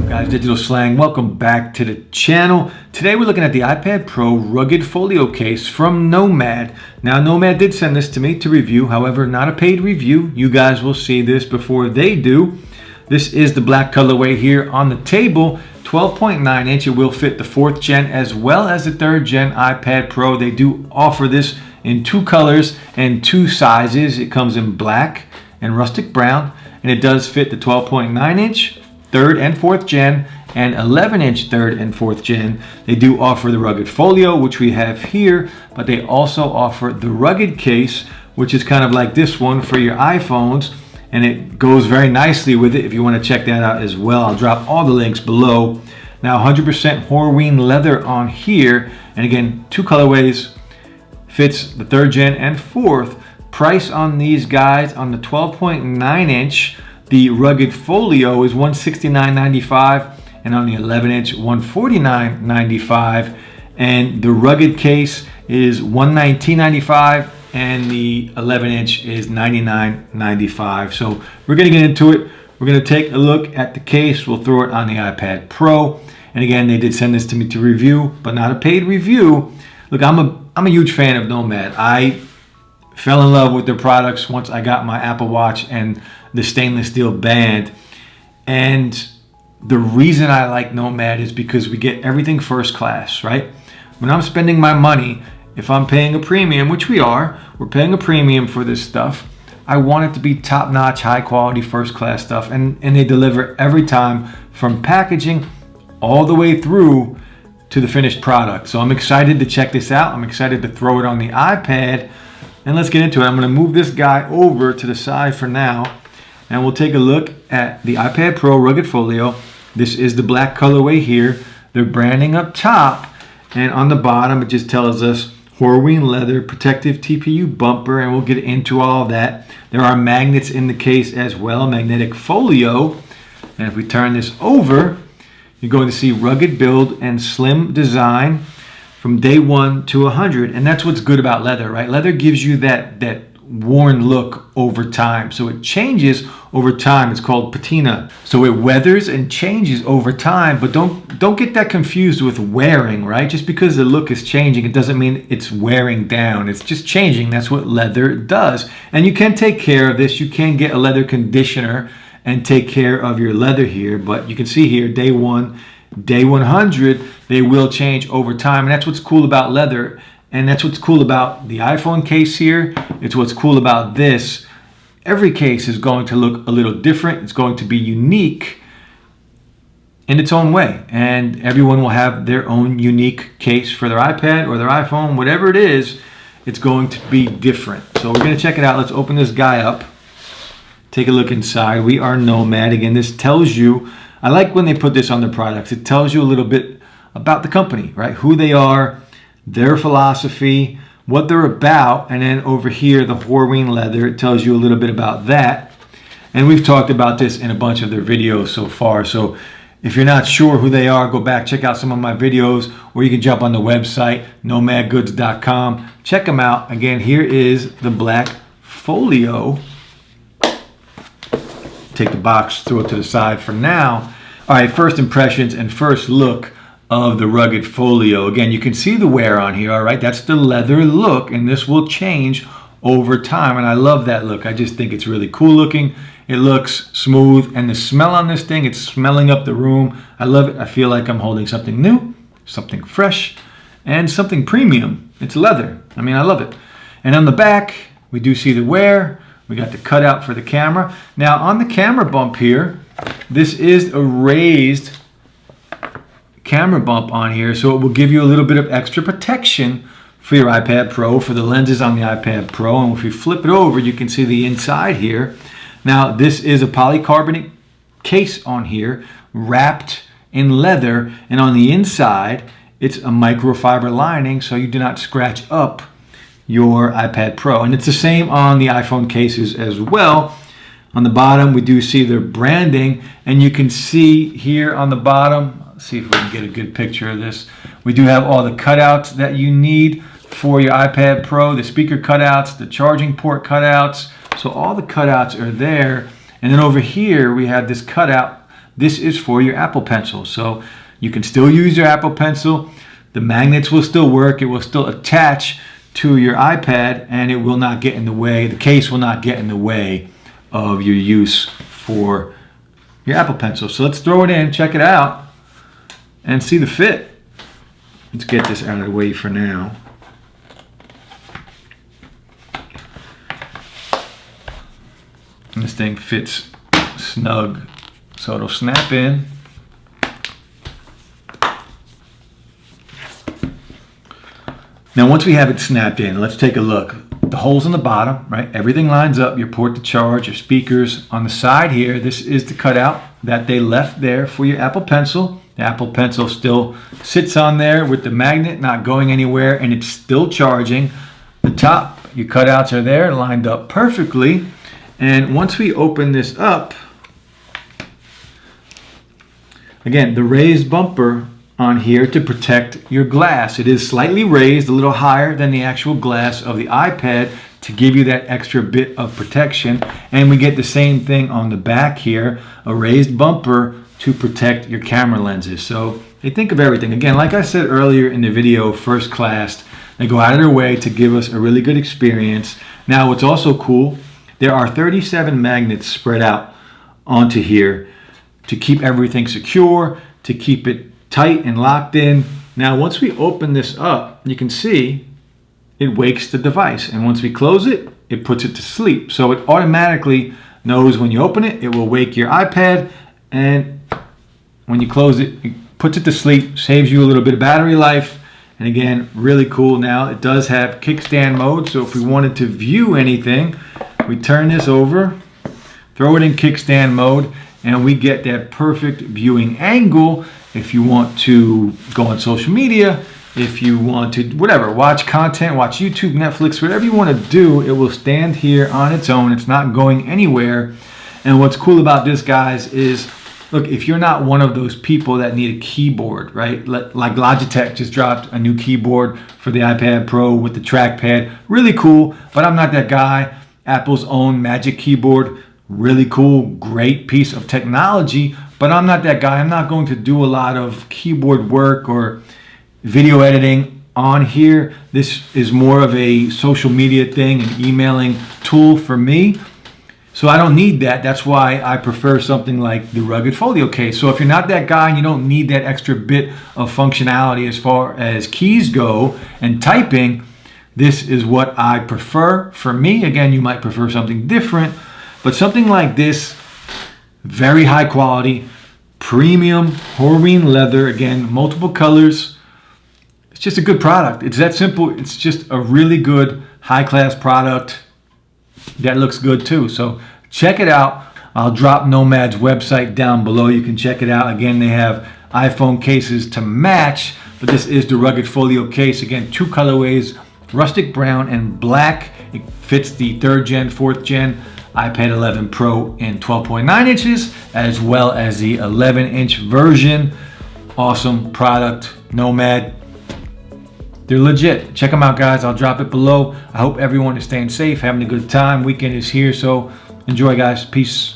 Guys, Digital Slang, welcome back to the channel. Today we're looking at the iPad Pro rugged folio case from Nomad. Now Nomad did send this to me to review, however not a paid review. You guys will see this before they do. This is the black colorway here on the table, 12.9 inch. It will fit the 4th gen as well as the 3rd gen iPad Pro. They do offer this in 2 colors and 2 sizes. It comes in black and rustic brown, and it does fit the 12.9 inch 3rd and 4th gen and 11 inch 3rd and 4th gen. They do offer the rugged folio, which we have here, but they also offer the rugged case, which is kind of like this one for your iPhones, and it goes very nicely with it if you want to check that out as well. I'll drop all the links below. Now 100% Horween leather on here, and again 2 colorways, fits the 3rd gen and 4th. Price on these guys on the 12.9 inch, the rugged folio is $169.95, and on the 11 inch $149.95, and the rugged case is $119.95, and the 11 inch is $99.95. So we're gonna get into it. We're gonna take a look at the case. We'll throw it on the iPad Pro, and again, they did send this to me to review, but not a paid review. Look, I'm a huge fan of Nomad. I fell in love with their products once I got my Apple Watch and the stainless steel band. And the reason I like Nomad is because we get everything first class, right? When I'm spending my money, if I'm paying a premium, which we're paying a premium for this stuff, I want it to be top-notch, high-quality, first-class stuff, and they deliver every time, from packaging all the way through to the finished product. So I'm excited to check this out. I'm excited to throw it on the iPad, and let's get into it. I'm gonna move this guy over to the side for now, and we'll take a look at the iPad Pro rugged folio. This is the black colorway here. They're branding up top, and on the bottom it just tells us Horween leather, protective TPU bumper, and we'll get into all of that. There are magnets in the case as well, magnetic folio. And if we turn this over, you're going to see rugged build and slim design from day 1 to 100. And that's what's good about leather, right? Leather gives you that worn look over time. So it changes over time. It's called patina. So it weathers and changes over time, but don't get that confused with wearing, right? Just because the look is changing, it doesn't mean it's wearing down. It's just changing. That's what leather does. And you can take care of this. You can get a leather conditioner and take care of your leather here, but you can see here, day 1, day 100, they will change over time. And that's what's cool about leather. And that's what's cool about the iPhone case here. It's what's cool about this. Every case is going to look a little different. It's going to be unique in its own way. And everyone will have their own unique case for their iPad or their iPhone. Whatever it is, it's going to be different. So we're going to check it out. Let's open this guy up. Take a look inside. We are Nomad. Again, this tells you, I like when they put this on their products. It tells you a little bit about the company, right? Who they are, their philosophy, what they're about, and then over here, the Horween leather, it tells you a little bit about that. And we've talked about this in a bunch of their videos so far. So if you're not sure who they are, go back, check out some of my videos, or you can jump on the website, nomadgoods.com. Check them out. Again, here is the black folio. Take the box, throw it to the side for now. All right, first impressions and first look of the rugged folio. Again, you can see the wear on here, all right? That's the leather look, and this will change over time, and I love that look. I just think it's really cool looking. It looks smooth, and the smell on this thing, it's smelling up the room. I love it. I feel like I'm holding something new, something fresh, and something premium. It's leather. I mean, I love it. And on the back, we do see the wear. We got the cutout for the camera. Now, on the camera bump here, this is a raised camera bump on here, so it will give you a little bit of extra protection for your iPad Pro, for the lenses on the iPad Pro. And if you flip it over, you can see the inside here. Now, this is a polycarbonate case on here, wrapped in leather, and on the inside, it's a microfiber lining, so you do not scratch up your iPad Pro. And it's the same on the iPhone cases as well. On the bottom, we do see their branding, and you can see here on the bottom, let's see if we can get a good picture of this. We do have all the cutouts that you need for your iPad Pro, the speaker cutouts, the charging port cutouts. So all the cutouts are there, And then over here, we have this cutout. This is for your Apple Pencil. So you can still use your Apple Pencil. The magnets will still work. It will still attach to your iPad, and it will not get in the way. The case will not get in the way of your use for your Apple Pencil. So let's throw it in, check it out, and see the fit. Let's get this out of the way for now. And this thing fits snug, so it'll snap in. Now once we have it snapped in, let's take a look. The holes on the bottom, right? Everything lines up, your port to charge, your speakers. On the side here, this is the cutout that they left there for your Apple Pencil. The Apple Pencil still sits on there with the magnet not going anywhere, and it's still charging. The top, your cutouts are there, lined up perfectly. And once we open this up, again, the raised bumper on here to protect your glass. It is slightly raised, a little higher than the actual glass of the iPad to give you that extra bit of protection. And we get the same thing on the back here, a raised bumper to protect your camera lenses. So they think of everything. Again, like I said earlier in the video, first class. They go out of their way to give us a really good experience. Now, what's also cool, there are 37 magnets spread out onto here to keep everything secure, to keep it tight and locked in. Now, once we open this up, you can see it wakes the device. And once we close it, it puts it to sleep. So it automatically knows when you open it, it will wake your iPad. And when you close it, it puts it to sleep, saves you a little bit of battery life. And again, really cool. Now it does have kickstand mode. So if we wanted to view anything, we turn this over, throw it in kickstand mode, and we get that perfect viewing angle. If you want to go on social media, if you want to, whatever, watch content, watch YouTube, Netflix, whatever you want to do, it will stand here on its own. It's not going anywhere. And what's cool about this, guys, is, look, if you're not one of those people that need a keyboard, right? Like Logitech just dropped a new keyboard for the iPad Pro with the trackpad. Really cool, but I'm not that guy. Apple's own Magic Keyboard, really cool, great piece of technology, but I'm not that guy. I'm not going to do a lot of keyboard work or video editing on here. This is more of a social media thing, an emailing tool for me. So I don't need that. That's why I prefer something like the Rugged Folio case. So if you're not that guy and you don't need that extra bit of functionality as far as keys go and typing, this is what I prefer. For me, again, you might prefer something different, but something like this, very high quality, premium Horween leather, again, multiple colors. It's just a good product. It's that simple. It's just a really good high-class product that looks good too. So check it out. I'll drop Nomad's website down below. You can check it out. Again, they have iPhone cases to match, but this is the Rugged Folio case. Again, two colorways, rustic brown and black. It fits the 3rd gen, 4th gen iPad 11 Pro in 12.9 inches, as well as the 11-inch version. Awesome product, Nomad. They're legit. Check them out, guys. I'll drop it below. I hope everyone is staying safe, having a good time. Weekend is here, so enjoy, guys. Peace.